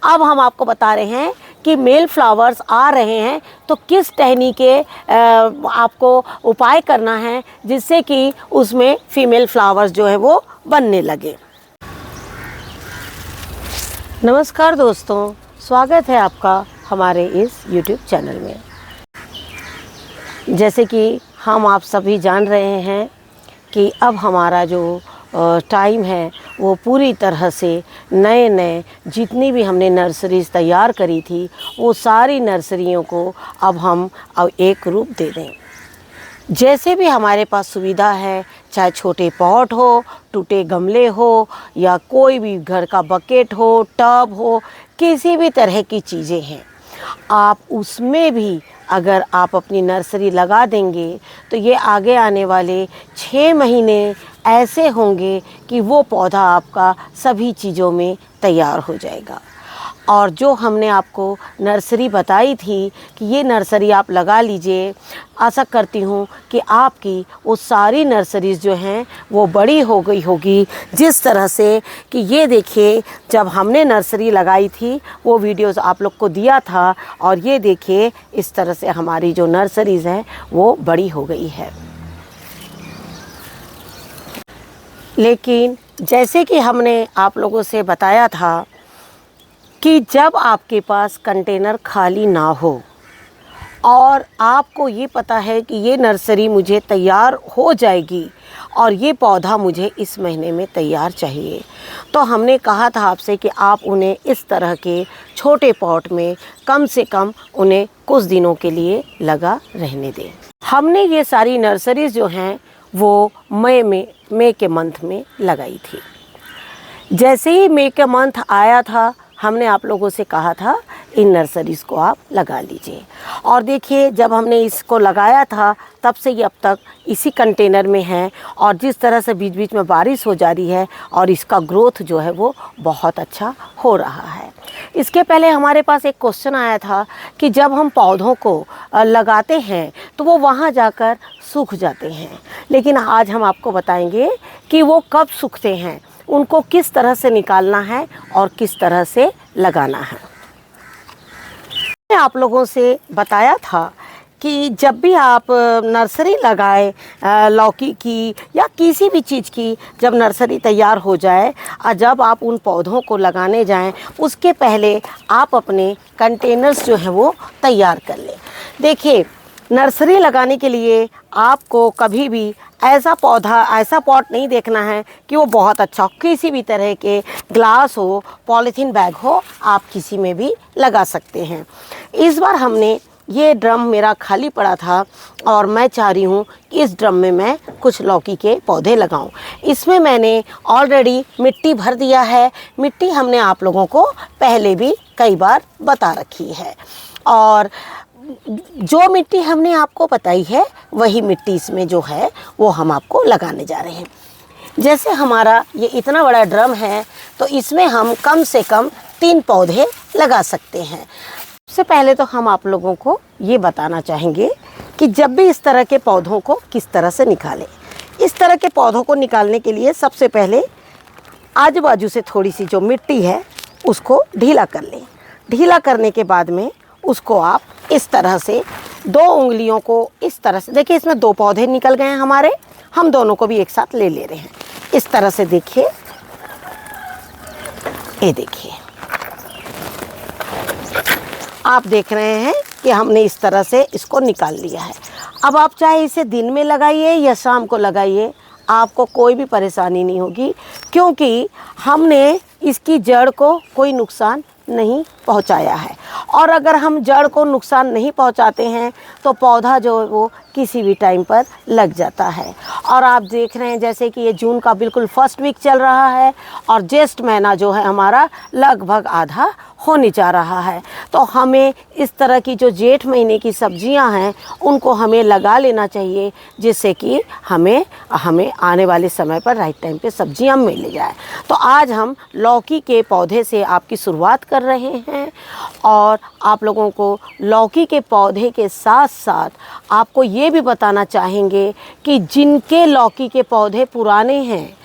अब हम आपको बता रहे हैं कि मेल फ्लावर्स आ रहे हैं तो किस टहनी के आपको उपाय करना है जिससे कि उसमें फीमेल फ्लावर्स जो है वो बनने लगे। नमस्कार दोस्तों, स्वागत है आपका हमारे इस YouTube चैनल में। जैसे कि हम आप सभी जान रहे हैं कि अब हमारा जो टाइम है वो पूरी तरह से नए जितनी भी हमने नर्सरीज़ तैयार करी थी वो सारी नर्सरियों को अब एक रूप दे दें। जैसे भी हमारे पास सुविधा है, चाहे छोटे पॉट हो, टूटे गमले हो या कोई भी घर का बकेट हो, टब हो, किसी भी तरह की चीज़ें हैं, आप उसमें भी अगर आप अपनी नर्सरी लगा देंगे तो ये आगे आने वाले 6 महीने ऐसे होंगे कि वो पौधा आपका सभी चीज़ों में तैयार हो जाएगा। और जो हमने आपको नर्सरी बताई थी कि ये नर्सरी आप लगा लीजिए, आशा करती हूँ कि आपकी वो सारी नर्सरीज़ जो हैं वो बड़ी हो गई होगी। जिस तरह से कि ये देखिए, जब हमने नर्सरी लगाई थी वो वीडियोस आप लोग को दिया था और ये देखिए इस तरह से हमारी जो नर्सरीज़ हैं वो बड़ी हो गई है। लेकिन जैसे कि हमने आप लोगों से बताया था कि जब आपके पास कंटेनर खाली ना हो और आपको ये पता है कि ये नर्सरी मुझे तैयार हो जाएगी और ये पौधा मुझे इस महीने में तैयार चाहिए, तो हमने कहा था आपसे कि आप उन्हें इस तरह के छोटे पॉट में कम से कम उन्हें कुछ दिनों के लिए लगा रहने दें। हमने ये सारी नर्सरीज़ जो हैं वो मई के मंथ में लगाई थी। जैसे ही मई का मंथ आया था हमने आप लोगों से कहा था इन नर्सरीज़ को आप लगा लीजिए। और देखिए, जब हमने इसको लगाया था तब से ये अब तक इसी कंटेनर में है और जिस तरह से बीच बीच में बारिश हो जा रही है और इसका ग्रोथ जो है वो बहुत अच्छा हो रहा है। इसके पहले हमारे पास एक क्वेश्चन आया था कि जब हम पौधों को लगाते हैं तो वो वहाँ जाकर सूख जाते हैं, लेकिन आज हम आपको बताएंगे कि वो कब सूखते हैं, उनको किस तरह से निकालना है और किस तरह से लगाना है। मैंने आप लोगों से बताया था कि जब भी आप नर्सरी लगाएं, लौकी की या किसी भी चीज़ की, जब नर्सरी तैयार हो जाए और जब आप उन पौधों को लगाने जाएं उसके पहले आप अपने कंटेनर्स जो हैं वो तैयार कर लें। देखिए, नर्सरी लगाने के लिए आपको कभी भी ऐसा पॉट नहीं देखना है कि वो बहुत अच्छा हो। किसी भी तरह के ग्लास हो, पॉलीथीन बैग हो, आप किसी में भी लगा सकते हैं। इस बार हमने ये ड्रम मेरा खाली पड़ा था और मैं चाह रही हूँ कि इस ड्रम में मैं कुछ लौकी के पौधे लगाऊं। इसमें मैंने ऑलरेडी मिट्टी भर दिया है। मिट्टी हमने आप लोगों को पहले भी कई बार बता रखी है और जो मिट्टी हमने आपको बताई है वही मिट्टी इसमें जो है वो हम आपको लगाने जा रहे हैं। जैसे हमारा ये इतना बड़ा ड्रम है तो इसमें हम कम से कम 3 पौधे लगा सकते हैं। सबसे पहले तो हम आप लोगों को ये बताना चाहेंगे कि जब भी इस तरह के पौधों को किस तरह से निकालें। इस तरह के पौधों को निकालने के लिए सबसे पहले आजू बाजू से थोड़ी सी जो मिट्टी है उसको ढीला कर लें। ढीला करने के बाद में उसको आप इस तरह से 2 उंगलियों को इस तरह से, देखिए इसमें 2 पौधे निकल गए हैं हमारे, हम दोनों को भी एक साथ ले रहे हैं। इस तरह से देखिए, ये देखिए, आप देख रहे हैं कि हमने इस तरह से इसको निकाल लिया है। अब आप चाहे इसे दिन में लगाइए या शाम को लगाइए, आपको कोई भी परेशानी नहीं होगी क्योंकि हमने इसकी जड़ को कोई नुकसान नहीं पहुंचाया है। और अगर हम जड़ को नुकसान नहीं पहुंचाते हैं तो पौधा जो है वो किसी भी टाइम पर लग जाता है। और आप देख रहे हैं जैसे कि ये जून का बिल्कुल फर्स्ट वीक चल रहा है और ज्येष्ठ महीना जो है हमारा लगभग आधा होने जा रहा है। तो हमें इस तरह की जो जेठ महीने की सब्जियां हैं उनको हमें लगा लेना चाहिए जिससे कि हमें आने वाले समय पर राइट टाइम पे सब्जियां मिल जाए। तो आज हम लौकी के पौधे से आपकी शुरुआत कर रहे हैं और आप लोगों को लौकी के पौधे के साथ साथ आपको ये भी बताना चाहेंगे कि जिनके लौकी के पौधे पुराने हैं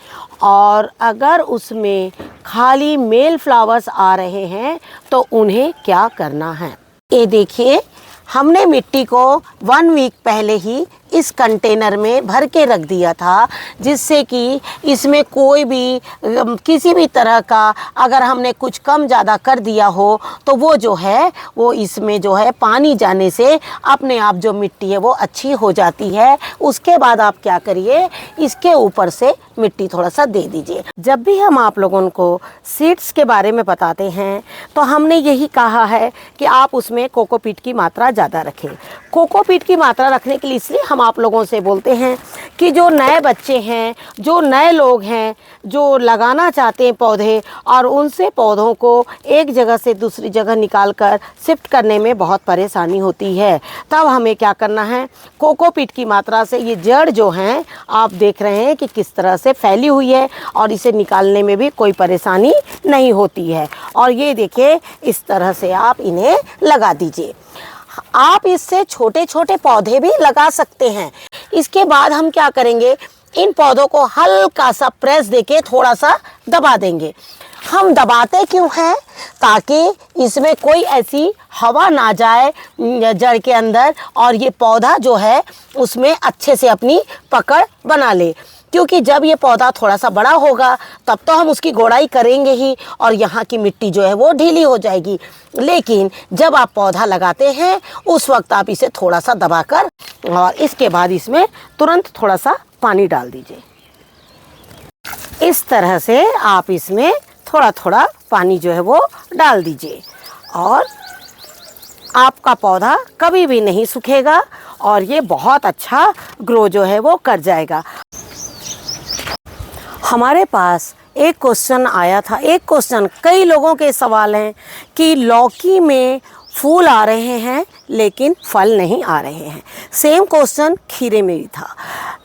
और अगर उसमें खाली मेल फ्लावर्स आ रहे हैं तो उन्हें क्या करना है। ये देखिए, हमने मिट्टी को 1 वीक पहले ही इस कंटेनर में भर के रख दिया था, जिससे कि इसमें कोई भी किसी भी तरह का अगर हमने कुछ कम ज़्यादा कर दिया हो तो वो जो है वो इसमें जो है पानी जाने से अपने आप जो मिट्टी है वो अच्छी हो जाती है। उसके बाद आप क्या करिए, इसके ऊपर से मिट्टी थोड़ा सा दे दीजिए। जब भी हम आप लोगों को सीड्स के बारे में बताते हैं तो हमने यही कहा है कि आप उसमें कोकोपीट की मात्रा ज़्यादा रखें। कोकोपीट की मात्रा रखने के लिए इसलिए हम आप लोगों से बोलते हैं कि जो नए बच्चे हैं, जो नए लोग हैं, जो लगाना चाहते हैं पौधे, और उनसे पौधों को एक जगह से दूसरी जगह निकाल कर शिफ्ट करने में बहुत परेशानी होती है, तब हमें क्या करना है, कोकोपीट की मात्रा से ये जड़ जो हैं आप देख रहे हैं कि किस तरह से फैली हुई है और इसे निकालने में भी कोई परेशानी नहीं होती है। और ये देखिए, इस तरह से आप इन्हें लगा दीजिए। आप इससे छोटे छोटे पौधे भी लगा सकते हैं। इसके बाद हम क्या करेंगे, इन पौधों को हल्का सा प्रेस देके थोड़ा सा दबा देंगे। हम दबाते क्यों हैं, ताकि इसमें कोई ऐसी हवा ना जाए जड़ के अंदर और ये पौधा जो है उसमें अच्छे से अपनी पकड़ बना ले। क्योंकि जब ये पौधा थोड़ा सा बड़ा होगा तब तो हम उसकी गोड़ाई करेंगे ही और यहाँ की मिट्टी जो है वो ढीली हो जाएगी। लेकिन जब आप पौधा लगाते हैं उस वक्त आप इसे थोड़ा सा दबाकर और इसके बाद इसमें तुरंत थोड़ा सा पानी डाल दीजिए। इस तरह से आप इसमें थोड़ा थोड़ा पानी जो है वो डाल दीजिए और आपका पौधा कभी भी नहीं सूखेगा और ये बहुत अच्छा ग्रो जो है वो कर जाएगा। हमारे पास एक क्वेश्चन आया था, एक क्वेश्चन, कई लोगों के सवाल हैं कि लौकी में फूल आ रहे हैं लेकिन फल नहीं आ रहे हैं। सेम क्वेश्चन खीरे में भी था,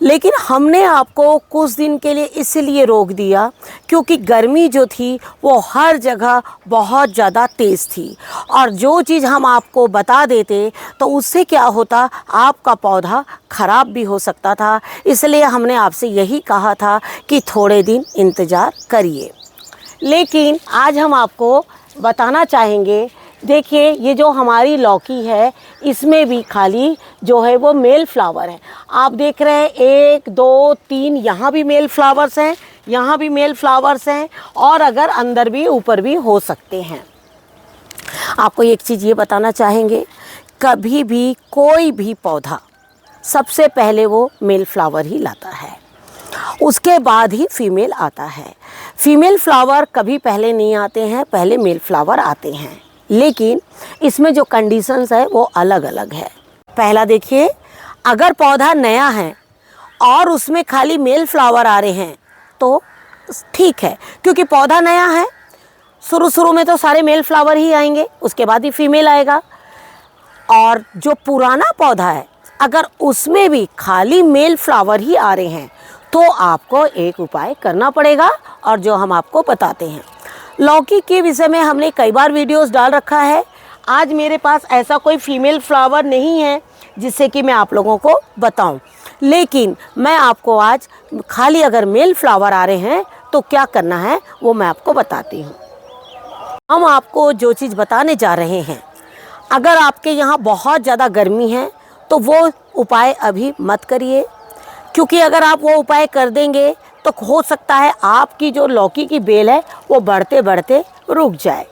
लेकिन हमने आपको कुछ दिन के लिए इसलिए रोक दिया क्योंकि गर्मी जो थी वो हर जगह बहुत ज़्यादा तेज़ थी और जो चीज़ हम आपको बता देते तो उससे क्या होता, आपका पौधा ख़राब भी हो सकता था। इसलिए हमने आपसे यही कहा था कि थोड़े दिन इंतज़ार करिए। लेकिन आज हम आपको बताना चाहेंगे, देखिए ये जो हमारी लौकी है इसमें भी खाली जो है वो मेल फ्लावर है। आप देख रहे हैं 1 2 3 यहाँ भी मेल फ्लावर्स हैं, यहाँ भी मेल फ्लावर्स हैं और अगर अंदर भी ऊपर भी हो सकते हैं। आपको एक चीज़ ये बताना चाहेंगे, कभी भी कोई भी पौधा सबसे पहले वो मेल फ्लावर ही लाता है, उसके बाद ही फीमेल आता है। फीमेल फ्लावर कभी पहले नहीं आते हैं, पहले मेल फ्लावर आते हैं। लेकिन इसमें जो कंडीशंस है वो अलग अलग है। पहला देखिए, अगर पौधा नया है और उसमें खाली मेल फ्लावर आ रहे हैं तो ठीक है, क्योंकि पौधा नया है, शुरू में तो सारे मेल फ्लावर ही आएंगे, उसके बाद ही फीमेल आएगा। और जो पुराना पौधा है अगर उसमें भी खाली मेल फ्लावर ही आ रहे हैं तो आपको एक उपाय करना पड़ेगा और जो हम आपको बताते हैं। लौकी के विषय में हमने कई बार वीडियोस डाल रखा है। आज मेरे पास ऐसा कोई फीमेल फ्लावर नहीं है जिससे कि मैं आप लोगों को बताऊं, लेकिन मैं आपको आज खाली अगर मेल फ्लावर आ रहे हैं तो क्या करना है वो मैं आपको बताती हूं। हम आपको जो चीज़ बताने जा रहे हैं, अगर आपके यहाँ बहुत ज़्यादा गर्मी है तो वो उपाय अभी मत करिए, क्योंकि अगर आप वो उपाय कर देंगे तो हो सकता है आपकी जो लौकी की बेल है वो बढ़ते बढ़ते रुक जाए।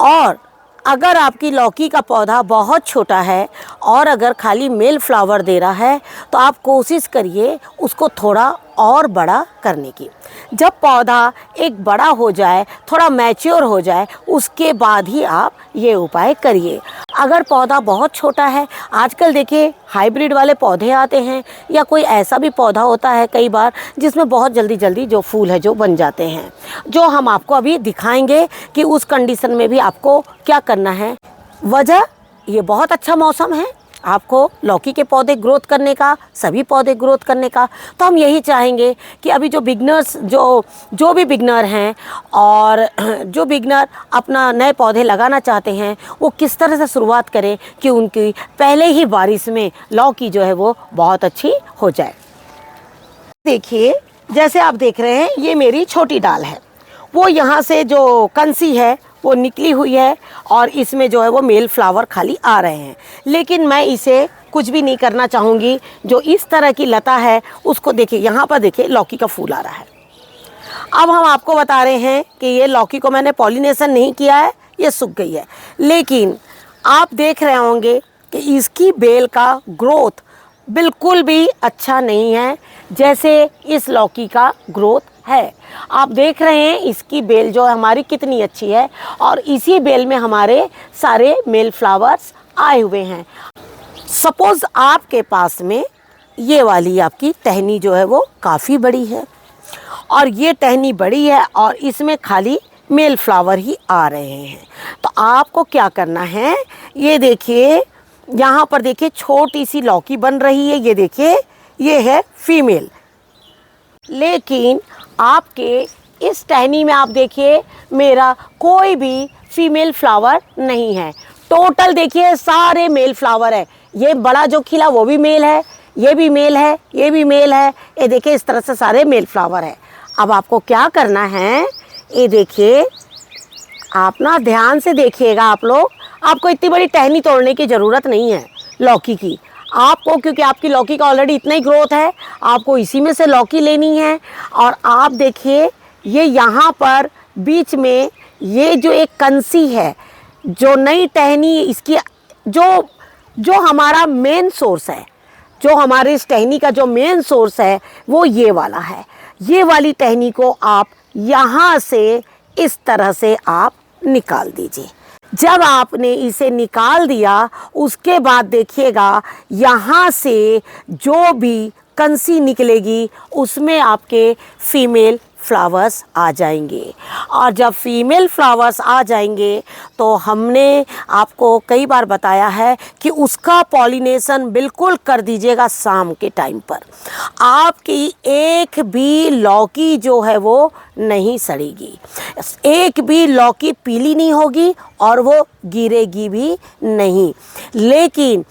और अगर आपकी लौकी का पौधा बहुत छोटा है और अगर खाली मेल फ्लावर दे रहा है तो आप कोशिश करिए उसको थोड़ा और बड़ा करने की। जब पौधा एक बड़ा हो जाए, थोड़ा मैच्योर हो जाए, उसके बाद ही आप ये उपाय करिए। अगर पौधा बहुत छोटा है, आजकल देखिए हाइब्रिड वाले पौधे आते हैं या कोई ऐसा भी पौधा होता है कई बार जिसमें बहुत जल्दी जल्दी जो फूल है जो बन जाते हैं, जो हम आपको अभी दिखाएंगे कि उस कंडीशन में भी आपको क्या करना है। वजह ये बहुत अच्छा मौसम है आपको लौकी के पौधे ग्रोथ करने का, सभी पौधे ग्रोथ करने का। तो हम यही चाहेंगे कि अभी जो बिगनर्स जो भी बिगनर हैं और जो बिगनर अपना नए पौधे लगाना चाहते हैं वो किस तरह से शुरुआत करें कि उनकी पहले ही बारिश में लौकी जो है वो बहुत अच्छी हो जाए। देखिए जैसे आप देख रहे हैं ये मेरी छोटी डाल है, वो यहाँ से जो कंसी है वो निकली हुई है और इसमें जो है वो मेल फ्लावर खाली आ रहे हैं। लेकिन मैं इसे कुछ भी नहीं करना चाहूँगी। जो इस तरह की लता है उसको देखिए, यहाँ पर देखिए लौकी का फूल आ रहा है। अब हम आपको बता रहे हैं कि ये लौकी को मैंने पॉलिनेशन नहीं किया है, ये सूख गई है। लेकिन आप देख रहे होंगे कि इसकी बेल का ग्रोथ बिल्कुल भी अच्छा नहीं है जैसे इस लौकी का ग्रोथ है। आप देख रहे हैं इसकी बेल जो हमारी कितनी अच्छी है और इसी बेल में हमारे सारे मेल फ्लावर्स आए हुए हैं। सपोज़ आपके पास में ये वाली आपकी टहनी जो है वो काफ़ी बड़ी है और ये टहनी बड़ी है और इसमें खाली मेल फ्लावर ही आ रहे हैं, तो आपको क्या करना है, ये देखिए यहाँ पर देखिए छोटी सी लौकी बन रही है, ये देखिए ये है फीमेल। लेकिन आपके इस टहनी में आप देखिए मेरा कोई भी फीमेल फ्लावर नहीं है। टोटल देखिए सारे मेल फ्लावर है। ये बड़ा जो खिला वो भी मेल है, ये भी मेल है, ये भी मेल है। ये देखिए इस तरह से सारे मेल फ्लावर है। अब आपको क्या करना है, ये देखिए आप ना ध्यान से देखिएगा आप लोग। आपको इतनी बड़ी टहनी तोड़ने की ज़रूरत नहीं है लौकी की आपको, क्योंकि आपकी लौकी का ऑलरेडी इतना ही ग्रोथ है। आपको इसी में से लौकी लेनी है। और आप देखिए ये यहाँ पर बीच में ये जो एक कंसी है, जो नई टहनी इसकी, जो हमारा मेन सोर्स है, जो हमारे इस टहनी का जो मेन सोर्स है वो ये वाला है। ये वाली टहनी को आप यहाँ से इस तरह से आप निकाल दीजिए। जब आपने इसे निकाल दिया उसके बाद देखिएगा यहाँ से जो भी कंसी निकलेगी उसमें आपके फीमेल फ्लावर्स आ जाएंगे। और जब फीमेल फ्लावर्स आ जाएंगे तो हमने आपको कई बार बताया है कि उसका पॉलिनेशन बिल्कुल कर दीजिएगा शाम के टाइम पर। आपकी एक भी लौकी जो है वो नहीं सड़ेगी, एक भी लौकी पीली नहीं होगी और वो गिरेगी भी नहीं। लेकिन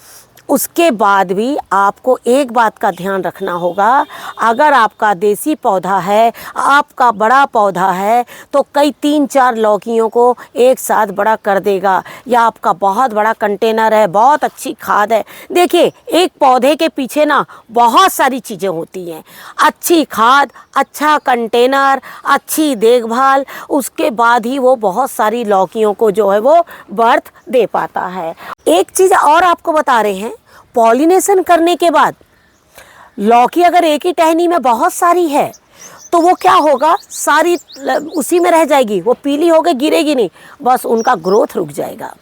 उसके बाद भी आपको एक बात का ध्यान रखना होगा, अगर आपका देसी पौधा है, आपका बड़ा पौधा है, तो कई 3-4 लौकियों को एक साथ बड़ा कर देगा। या आपका बहुत बड़ा कंटेनर है, बहुत अच्छी खाद है। देखिए एक पौधे के पीछे ना बहुत सारी चीज़ें होती हैं, अच्छी खाद, अच्छा कंटेनर, अच्छी देखभाल, उसके बाद ही वो बहुत सारी लौकियों को जो है वो बर्थ दे पाता है। एक चीज़ और आपको बता रहे हैं, पॉलिनेशन करने के बाद लौकी अगर एक ही टहनी में बहुत सारी है तो वो क्या होगा, सारी उसी में रह जाएगी, वो पीली हो गई, गिरेगी नहीं, बस उनका ग्रोथ रुक जाएगा।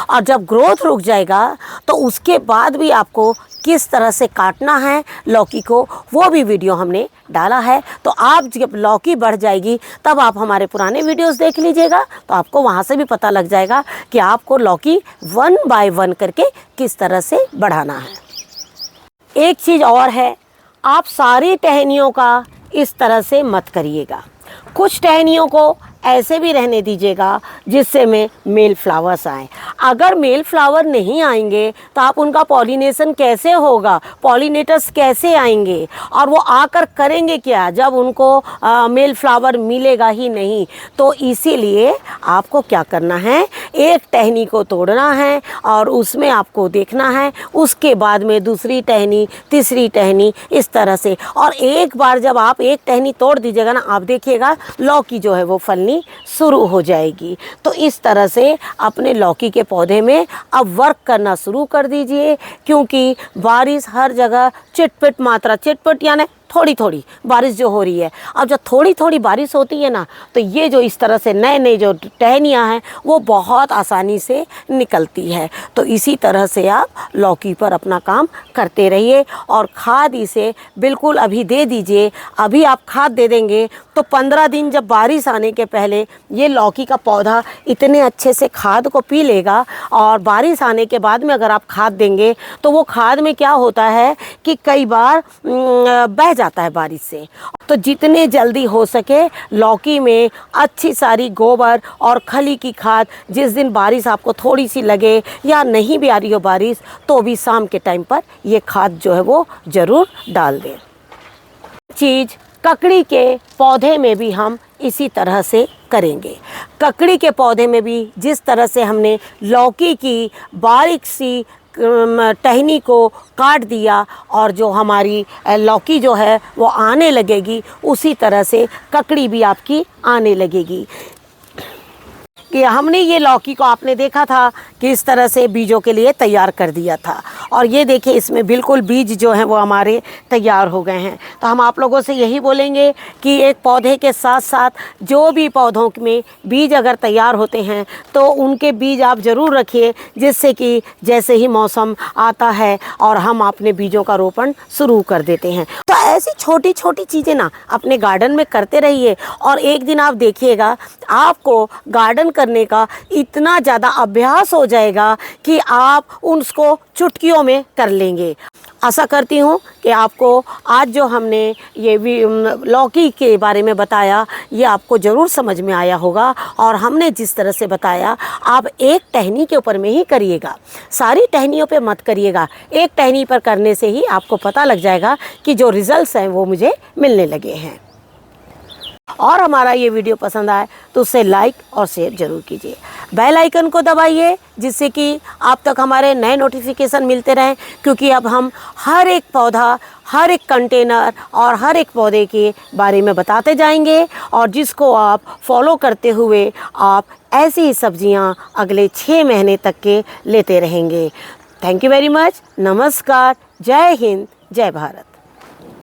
और जब ग्रोथ रुक जाएगा तो उसके बाद भी आपको किस तरह से काटना है लौकी को, वो भी वीडियो हमने डाला है। तो आप जब लौकी बढ़ जाएगी तब आप हमारे पुराने वीडियोस देख लीजिएगा, तो आपको वहाँ से भी पता लग जाएगा कि आपको लौकी 1 बाय 1 करके किस तरह से बढ़ाना है। एक चीज़ और है, आप सारी टहनियों का इस तरह से मत करिएगा। कुछ टहनियों को ऐसे भी रहने दीजिएगा जिससे में मेल फ्लावर्स आएँ। अगर मेल फ्लावर नहीं आएंगे तो आप उनका पॉलिनेशन कैसे होगा, पॉलिनेटर्स कैसे आएंगे और वो आकर करेंगे क्या जब उनको मेल फ्लावर मिलेगा ही नहीं। तो इसीलिए आपको क्या करना है, एक टहनी को तोड़ना है और उसमें आपको देखना है, उसके बाद में दूसरी टहनी, तीसरी टहनी, इस तरह से। और एक बार जब आप एक टहनी तोड़ दीजिएगा ना, आप देखिएगा लौकी जो है वो फलनी शुरू हो जाएगी। तो इस तरह से अपने लौकी के पौधे में अब वर्क करना शुरू कर दीजिए, क्योंकि बारिश हर जगह चिटपिट मात्रा, चिटपिट यानी थोड़ी थोड़ी बारिश जो हो रही है। अब जब थोड़ी थोड़ी बारिश होती है ना, तो ये जो इस तरह से नए नए जो टहनियाँ हैं वो बहुत आसानी से निकलती है। तो इसी तरह से आप लौकी पर अपना काम करते रहिए और खाद इसे बिल्कुल अभी दे दीजिए। अभी आप खाद दे देंगे तो 15 दिन जब बारिश आने के पहले ये लौकी का पौधा इतने अच्छे से खाद को पी लेगा। और बारिश आने के बाद में अगर आप खाद देंगे तो वो खाद में क्या होता है कि कई बार बह जाता है बारिश से। तो जितने जल्दी हो सके लौकी में अच्छी सारी गोबर और खली की खाद, जिस दिन बारिश आपको थोड़ी सी लगे या नहीं भी आ रही हो बारिश, तो भी शाम के टाइम पर ये खाद जो है वो ज़रूर डाल दें। चीज़ ककड़ी के पौधे में भी हम इसी तरह से करेंगे। ककड़ी के पौधे में भी जिस तरह से हमने लौकी की बारीक सी टहनी को काट दिया और जो हमारी लौकी जो है वो आने लगेगी, उसी तरह से ककड़ी भी आपकी आने लगेगी। कि हमने ये लौकी को आपने देखा था कि इस तरह से बीजों के लिए तैयार कर दिया था, और ये देखिए इसमें बिल्कुल बीज जो हैं वो हमारे तैयार हो गए हैं। तो हम आप लोगों से यही बोलेंगे कि एक पौधे के साथ साथ जो भी पौधों में बीज अगर तैयार होते हैं तो उनके बीज आप ज़रूर रखिए, जिससे कि जैसे ही मौसम आता है और हम अपने बीजों का रोपण शुरू कर देते हैं। तो ऐसी छोटी छोटी चीज़ें ना अपने गार्डन में करते रहिए, और एक दिन आप देखिएगा आपको गार्डन करने का इतना ज़्यादा अभ्यास हो जाएगा कि आप उसको चुटकियों में कर लेंगे। आशा करती हूँ कि आपको आज जो हमने ये लौकी के बारे में बताया ये आपको ज़रूर समझ में आया होगा, और हमने जिस तरह से बताया आप एक टहनी के ऊपर में ही करिएगा, सारी टहनियों पे मत करिएगा। एक टहनी पर करने से ही आपको पता लग जाएगा कि जो रिज़ल्ट्स हैं वो मुझे मिलने लगे हैं। और हमारा ये वीडियो पसंद आए तो उसे लाइक और शेयर ज़रूर कीजिए। बेल आइकन को दबाइए जिससे कि आप तक हमारे नए नोटिफिकेशन मिलते रहें, क्योंकि अब हम हर एक पौधा, हर एक कंटेनर और हर एक पौधे के बारे में बताते जाएंगे, और जिसको आप फॉलो करते हुए आप ऐसी ही सब्जियां अगले 6 महीने तक के लेते रहेंगे। Thank you very much. नमस्कार। जय हिंद, जय भारत।